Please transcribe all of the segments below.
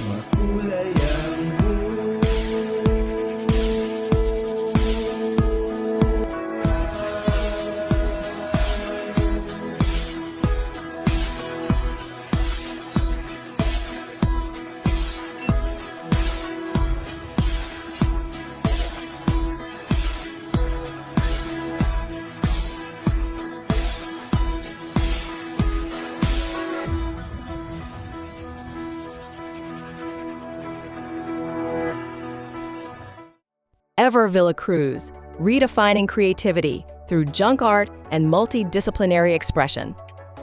makulay ang Ever Villacruz, redefining creativity through junk art and multidisciplinary expression.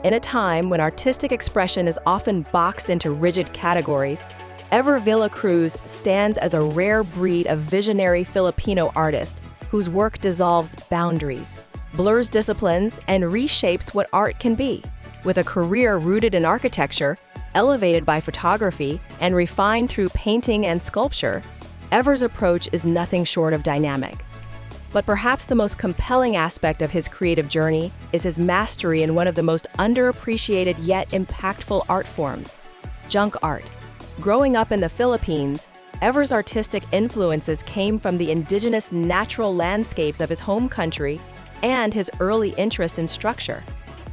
In a time when artistic expression is often boxed into rigid categories, Ever Villacruz stands as a rare breed of visionary Filipino artist whose work dissolves boundaries, blurs disciplines, and reshapes what art can be. With a career rooted in architecture, elevated by photography, and refined through painting and sculpture, Ever's approach is nothing short of dynamic. But perhaps the most compelling aspect of his creative journey is his mastery in one of the most underappreciated yet impactful art forms, junk art. Growing up in the Philippines, Ever's artistic influences came from the indigenous natural landscapes of his home country and his early interest in structure,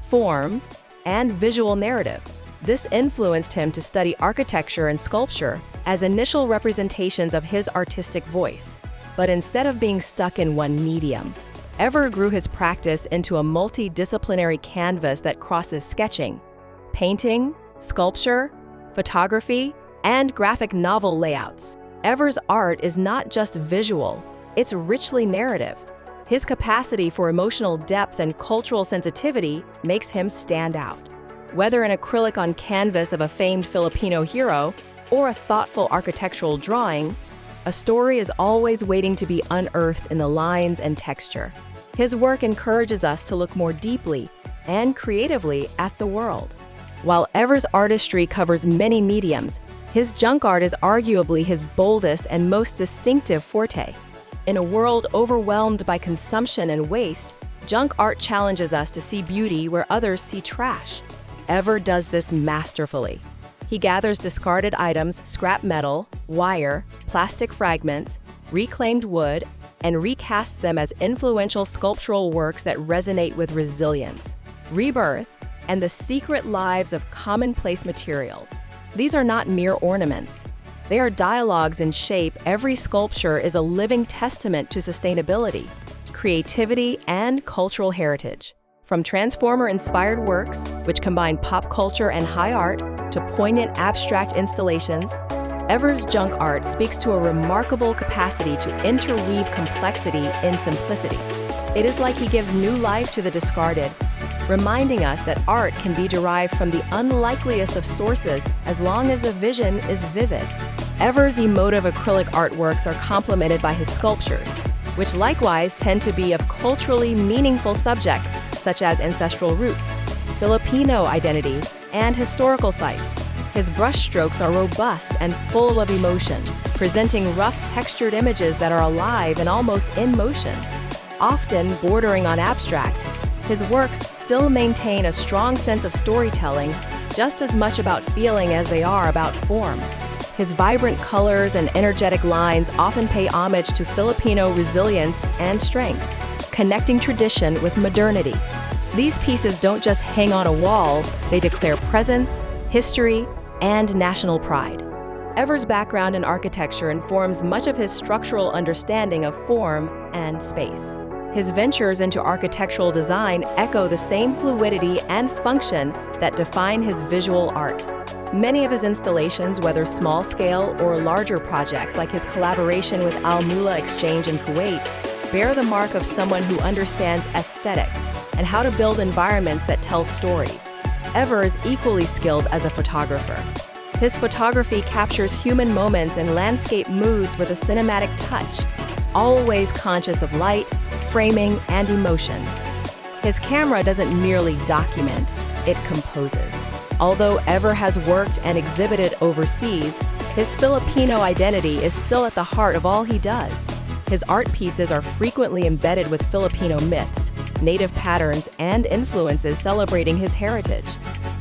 form, and visual narrative. This influenced him to study architecture and sculpture as initial representations of his artistic voice. But instead of being stuck in one medium, Ever grew his practice into a multidisciplinary canvas that crosses sketching, painting, sculpture, photography, and graphic novel layouts. Ever's art is not just visual, it's richly narrative. His capacity for emotional depth and cultural sensitivity makes him stand out. Whether an acrylic on canvas of a famed Filipino hero or a thoughtful architectural drawing, a story is always waiting to be unearthed in the lines and texture. His work encourages us to look more deeply and creatively at the world. While Ever's artistry covers many mediums, his junk art is arguably his boldest and most distinctive forte. In a world overwhelmed by consumption and waste, junk art challenges us to see beauty where others see trash. Ever does this masterfully. He gathers discarded items, scrap metal, wire, plastic fragments, reclaimed wood, and recasts them as influential sculptural works that resonate with resilience, rebirth, and the secret lives of commonplace materials. These are not mere ornaments. They are dialogues in shape. Every sculpture is a living testament to sustainability, creativity, and cultural heritage. From Transformer-inspired works, which combine pop culture and high art, to poignant abstract installations, Ever's junk art speaks to a remarkable capacity to interweave complexity in simplicity. It is like he gives new life to the discarded, reminding us that art can be derived from the unlikeliest of sources as long as the vision is vivid. Ever's emotive acrylic artworks are complemented by his sculptures, which likewise tend to be of culturally meaningful subjects such as ancestral roots, Filipino identity, and historical sites. His brushstrokes are robust and full of emotion, presenting rough, textured images that are alive and almost in motion. Often bordering on abstract, his works still maintain a strong sense of storytelling, just as much about feeling as they are about form. His vibrant colors and energetic lines often pay homage to Filipino resilience and strength, connecting tradition with modernity. These pieces don't just hang on a wall, they declare presence, history, and national pride. Ever's background in architecture informs much of his structural understanding of form and space. His ventures into architectural design echo the same fluidity and function that define his visual art. Many of his installations, whether small-scale or larger projects like his collaboration with Al Mula Exchange in Kuwait, bear the mark of someone who understands aesthetics and how to build environments that tell stories. Ever is equally skilled as a photographer. His photography captures human moments and landscape moods with a cinematic touch, always conscious of light, framing, and emotion. His camera doesn't merely document, it composes. Although Ever has worked and exhibited overseas, his Filipino identity is still at the heart of all he does. His art pieces are frequently embedded with Filipino myths, native patterns, and influences celebrating his heritage.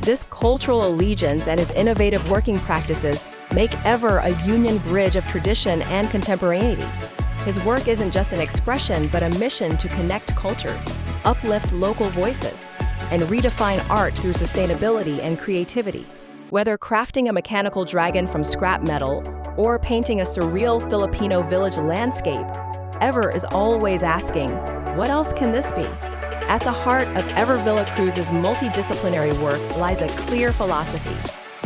This cultural allegiance and his innovative working practices make Ever a union bridge of tradition and contemporaneity. His work isn't just an expression, but a mission to connect cultures, uplift local voices, and redefine art through sustainability and creativity. Whether crafting a mechanical dragon from scrap metal or painting a surreal Filipino village landscape, Ever is always asking, what else can this be? At the heart of Ever Villacruz's multidisciplinary work lies a clear philosophy.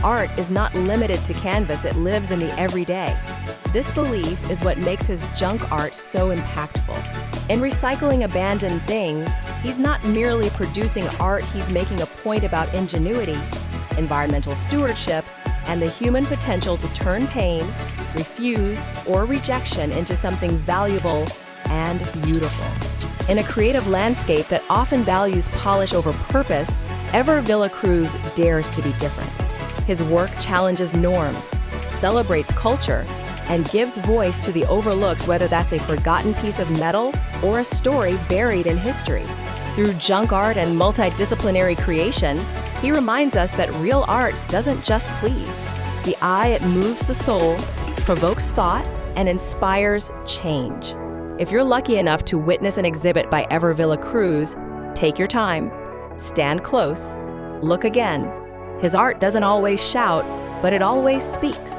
Art is not limited to canvas, it lives in the everyday. This belief is what makes his junk art so impactful. In recycling abandoned things, he's not merely producing art, he's making a point about ingenuity, environmental stewardship, and the human potential to turn pain, refuse, or rejection into something valuable and beautiful. In a creative landscape that often values polish over purpose, Ever Villacruz dares to be different. His work challenges norms, celebrates culture, and gives voice to the overlooked, whether that's a forgotten piece of metal or a story buried in history. Through junk art and multidisciplinary creation, he reminds us that real art doesn't just please. The eye, it moves the soul, provokes thought, and inspires change. If you're lucky enough to witness an exhibit by Ever Villacruz, take your time, stand close, look again. His art doesn't always shout, but it always speaks.